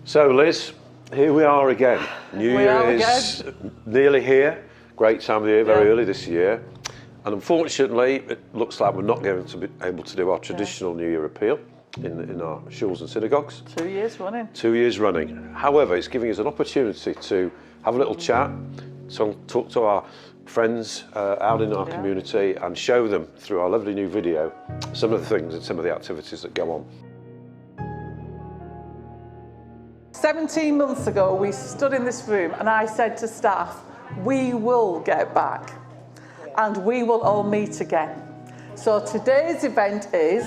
So Liz, here we are again. New Year is nearly here. Great time of the year, very early this year. And unfortunately, it looks like we're not going to be able to do our traditional New Year appeal in our shuls and synagogues. 2 years running. 2 years running. However, it's giving us an opportunity to have a little chat, talk to our friends out in our community and show them through our lovely new video some of the things and some of the activities that go on. 17 months ago, we stood in this room and I said to staff, we will get back and we will all meet again. So today's event is,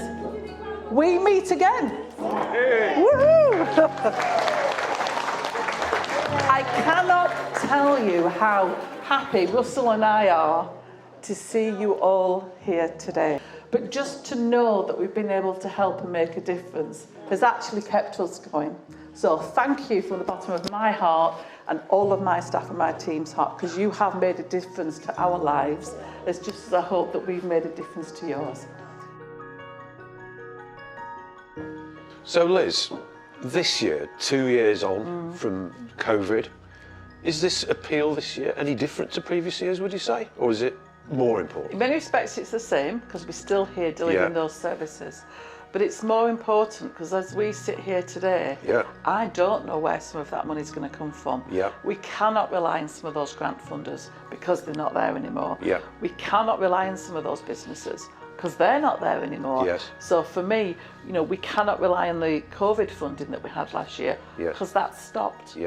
we meet again. Woohoo! I cannot tell you how happy Russell and I are to see you all here today. But just to know that we've been able to help and make a difference has actually kept us going. So thank you from the bottom of my heart and all of my staff and my team's heart, because you have made a difference to our lives, as just as I hope that we've made a difference to yours. So Liz, this year, 2 years on from COVID, is this appeal this year any different to previous years, would you say? Or is it more important? In many respects it's the same, because we're still here delivering those services. But it's more important because as we sit here today, I don't know where some of that money is going to come from. We cannot rely on some of those grant funders because they're not there anymore. We cannot rely on some of those businesses because they're not there anymore. So for me, you know, we cannot rely on the COVID funding that we had last year because that stopped.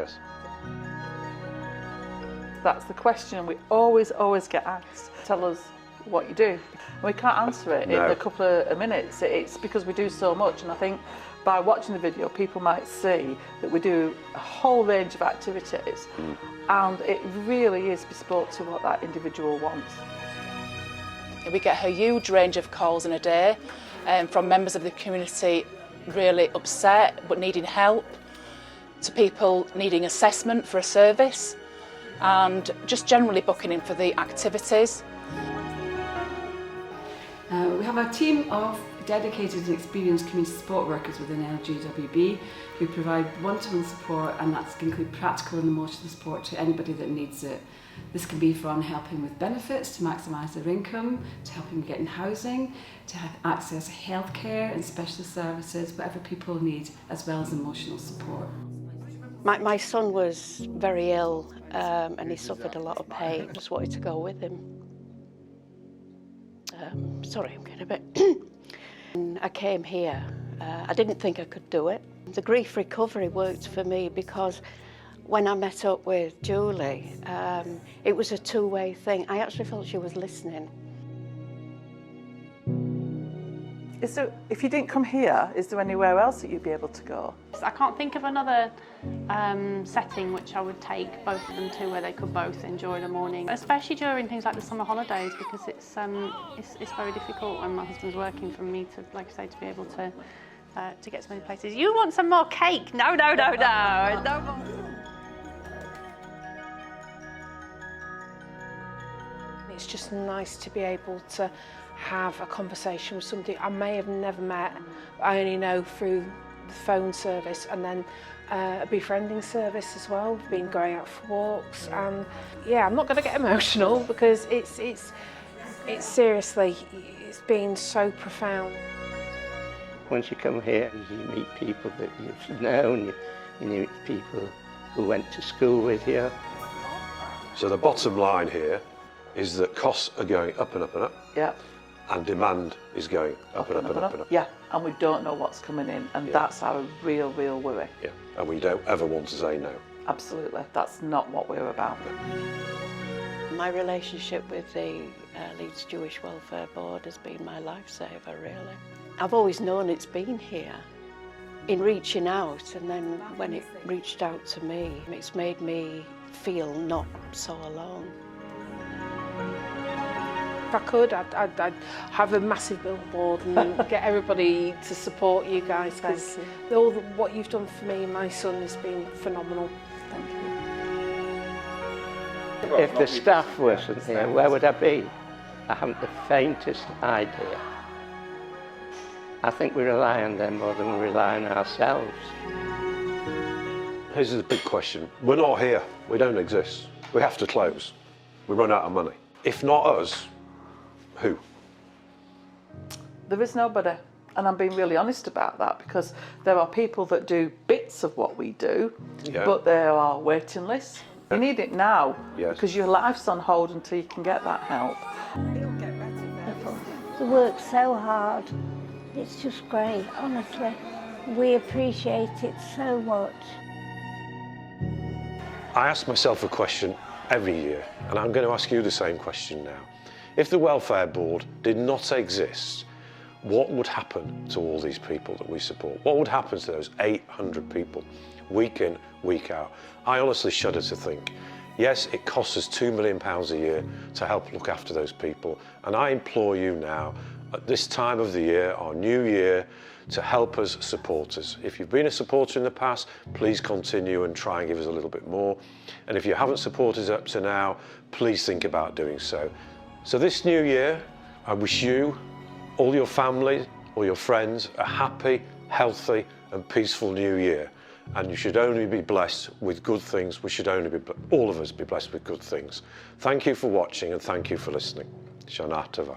That's the question we always get asked. Tell us what you do. We can't answer it in a couple of minutes. It's because we do so much, and I think by watching the video people might see that we do a whole range of activities and it really is bespoke to what that individual wants. We get a huge range of calls in a day from members of the community really upset but needing help, to people needing assessment for a service, and just generally booking in for the activities. We have a team of dedicated and experienced community support workers within LJWB who provide one-to-one support, and that can include practical and emotional support to anybody that needs it. This can be from helping with benefits to maximise their income, to helping get in housing, to have access to healthcare and specialist services, whatever people need, as well as emotional support. My son was very ill and he suffered a lot of pain. I just wanted to go with him. Sorry, I'm getting a bit... And I came here. I didn't think I could do it. The grief recovery worked for me because when I met up with Julie, it was a two-way thing. I actually felt she was listening. If you didn't come here, is there anywhere else that you'd be able to go? I can't think of another setting which I would take both of them to where they could both enjoy the morning, especially during things like the summer holidays, because it's very difficult when my husband's working for me to, like I say, to be able to get so many places. You want some more cake? No, no, no, no, no more. It's just nice to be able to have a conversation with somebody I may have never met, I only know through the phone service, and then a befriending service as well. We've been going out for walks, and yeah, I'm not going to get emotional because it's seriously, it's been so profound. Once you come here, you meet people that you've known, you meet people who went to school with you. So the bottom line here is that costs are going up and up and up. And demand is going up and up and up and up. Yeah, and we don't know what's coming in, and that's our real worry. Yeah, and we don't ever want to say no. Absolutely, that's not what we're about. My relationship with the Leeds Jewish Welfare Board has been my lifesaver, really. I've always known it's been here. In reaching out, and then when it reached out to me, it's made me feel not so alone. If I could, I'd have a massive billboard and get everybody to support you guys, because what you've done for me and my son has been phenomenal. Thank you. If the staff wasn't here, where would I be? I haven't the faintest idea. I think we rely on them more than we rely on ourselves. here's the big question. We're not here. We don't exist. We have to close. We run out of money. If not us, who? There is nobody. And I'm being really honest about that, because there are people that do bits of what we do, but there are waiting lists. You need it now, because your life's on hold until you can get that help. The work's so hard. It's just great, honestly. We appreciate it so much. I ask myself a question every year, and I'm going to ask you the same question now. If the Welfare Board did not exist, what would happen to all these people that we support? What would happen to those 800 people, week in, week out? I honestly shudder to think. Yes, it costs us £2 million a year to help look after those people. And I implore you now, at this time of the year, our new year, to help us, support us. If you've been a supporter in the past, please continue and try and give us a little bit more. And if you haven't supported us up to now, please think about doing so. So this new year, I wish you, all your family, all your friends, a happy, healthy and peaceful new year. And you should only be blessed with good things. We should only be, all of us, be blessed with good things. Thank you for watching and thank you for listening. Shana Tova.